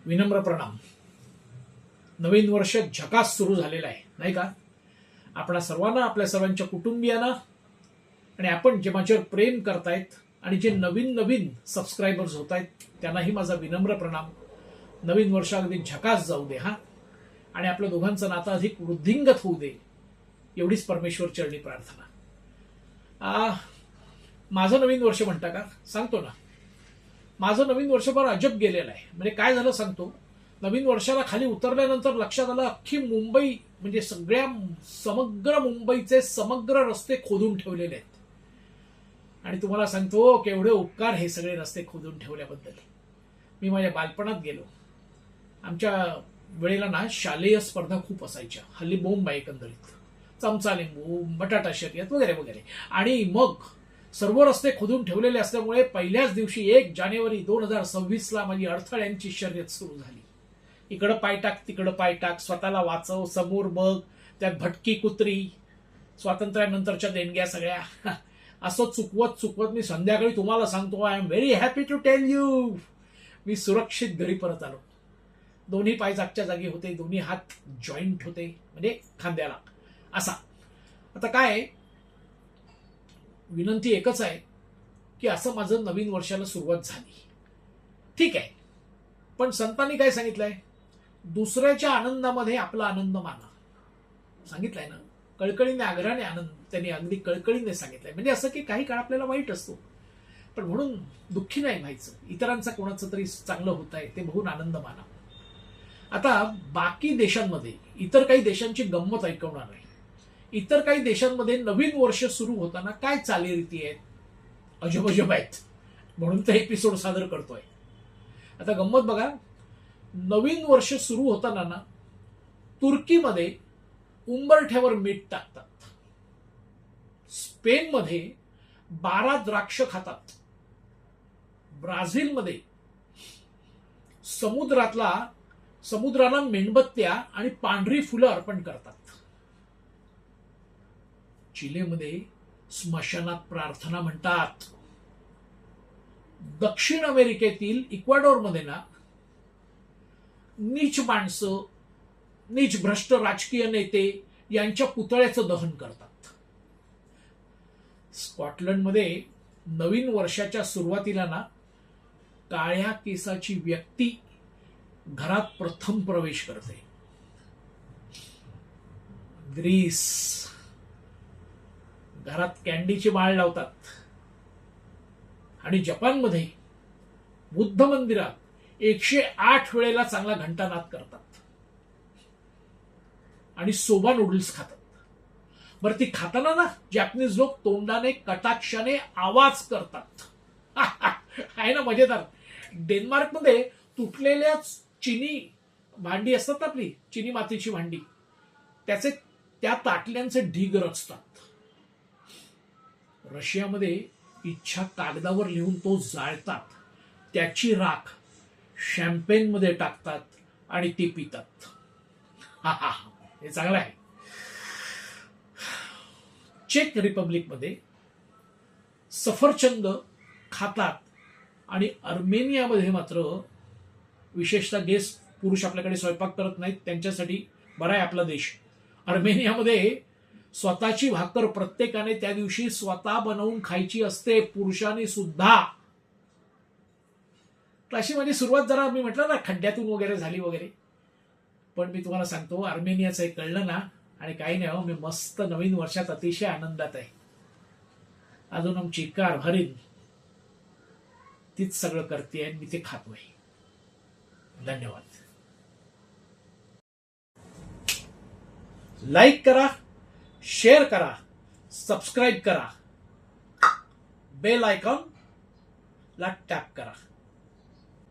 विनम्र प्रणाम. नवीन वर्ष झकास सुरू झालेलं आहे, नाही का? आपणा सर्वांना, आपल्या सर्वांच्या कुटुंबियांना आणि आपण जे माझ्यावर प्रेम करतायत आणि जे नवीन नवीन सबस्क्रायबर्स होत आहेत त्यांनाही माझा विनम्र प्रणाम. नवीन वर्ष अगदी झकास जाऊ दे हा, आणि आपल्या दोघांचं नातं अधिक वृद्धिंगत होऊ दे, एवढीच परमेश्वर चरणी प्रार्थना. माझं नवीन वर्ष म्हणता का? सांगतो ना. माझं नवीन वर्ष फार अजब गेलेलं आहे. म्हणजे काय झालं सांगतो. नवीन वर्षाला खाली उतरल्यानंतर लक्षात आलं अख्खी मुंबई, म्हणजे समग्र मुंबईचे समग्र रस्ते खोदून ठेवलेले आहेत. आणि तुम्हाला सांगतो केवढे उपकार हे सगळे रस्ते खोदून ठेवल्याबद्दल. मी माझ्या बालपणात गेलो. आमच्या वेळेला ना शालेय स्पर्धा खूप असायच्या. हल्ली बोंब आहे एकंदरीत. चमचा लिंबू, बटाटा शर्यत वगैरे वगैरे. आणि मग सर्व रस्ते खोदून ठेवलेले असल्यामुळे पहिल्याच दिवशी 1 जानेवारी 2026 माझी अडथळ्यांची शर्यत सुरू झाली. इकडं पाय टाक, तिकडं पाय टाक, स्वतःला वाचव, समोर बघ, त्यात भटकी कुत्री, स्वातंत्र्यानंतरच्या देणग्या सगळ्या. असं चुकवत चुकवत मी संध्याकाळी तुम्हाला सांगतो, I am very happy to tell you, मी सुरक्षित घरी परत आलो. दोन्ही पाय जागच्या जागी होते, दोन्ही हात जॉईंट होते, म्हणजे खांद्याला असा. आता काय विनंती एकच आहे की असं माझं नवीन वर्षाला सुरुवात झाली, ठीक आहे. पण संतांनी काय सांगितलंय? दुसऱ्याच्या आनंदामध्ये आपला आनंद माना. सांगितलंय ना, कळकळीने आग्रहाने आनंद. त्यांनी अगदी कळकळीने सांगितलंय. म्हणजे असं की काही काळ आपल्याला वाईट असतो, पण म्हणून दुःखी नाही व्हायचं. इतरांचा कोणाचं तरी चांगलं होत आहे ते बघून आनंद माना. आता बाकी देशांमध्ये इतर काही देशांची गंमत ऐकवणार नाही. इतर काही देशांमध्ये नवीन वर्ष सुरू होताना काय चालीरीती आहेत, अजब आहेत, म्हणून तर एपिसोड सादर करतोय. आता गंमत बघा. नवीन वर्ष सुरू होताना ना तुर्कीमध्ये उंबरठ्यावर मीठ टाकतात. स्पेनमध्ये 12 द्राक्ष खातात. ब्राझीलमध्ये समुद्राला मेणबत्त्या आणि पांढरी फुलं अर्पण करतात. चिलेमध्ये स्मशानात प्रार्थना म्हणतात. दक्षिण अमेरिकेतील इक्वाडोरमध्ये ना नीच माणसं, नीच भ्रष्ट राजकीय नेते यांच्या पुतळ्याचं दहन करतात. स्कॉटलंडमध्ये नवीन वर्षाच्या सुरुवातीला ना काळ्या केसाची व्यक्ती घरात प्रथम प्रवेश करते. ग्रीस घरात कॅन्डीची माळ लावतात. आणि जपानमध्ये बुद्ध मंदिरात 108 वेळेला चांगला घंटानाद करतात. आणि सोबा नूडल्स खातात. बरं, ती खाताना ना जॅपनीज लोक तोंडाने कटाक्षाने आवाज करतात. आहे ना मजेदार. डेन्मार्कमध्ये तुटलेल्या चिनी भांडी असतात ना, आपली चिनी मातीची भांडी, त्या ताटल्यांचे ढीग रचतात. रशियामध्ये इच्छा कागदावर लिहून तो जाळतात. त्याची राख शॅम्पेनमध्ये टाकतात आणि ती पितात. हे चांगलं आहे. चेक रिपब्लिकमध्ये सफरचंद खातात. आणि अर्मेनियामध्ये मात्र, विशेषतः पुरुष आपल्याकडे स्वयंपाक करत नाहीत, त्यांच्यासाठी बरा आहे आपला देश. अर्मेनियामध्ये स्वतःची भाकर प्रत्येकाने त्या दिवशी स्वतः बनवून खायची असते, पुरुषांनी सुद्धा. अशी माझी सुरुवात जरा, मी म्हटलं ना, खड्ड्यातून वगैरे झाली वगैरे. पण मी तुम्हाला सांगतो, अर्मेनियाचं एक कळलं ना, आणि काही नाही हो, मी मस्त नवीन वर्षात अतिशय आनंदात आहे. अजून आमची कार भरीन तीच सगळं करते आणि मी ते खातोय. धन्यवाद. लाईक करा, शेअर करा, सबस्क्राईब करा, बेल आयकॉन ला टॅप करा.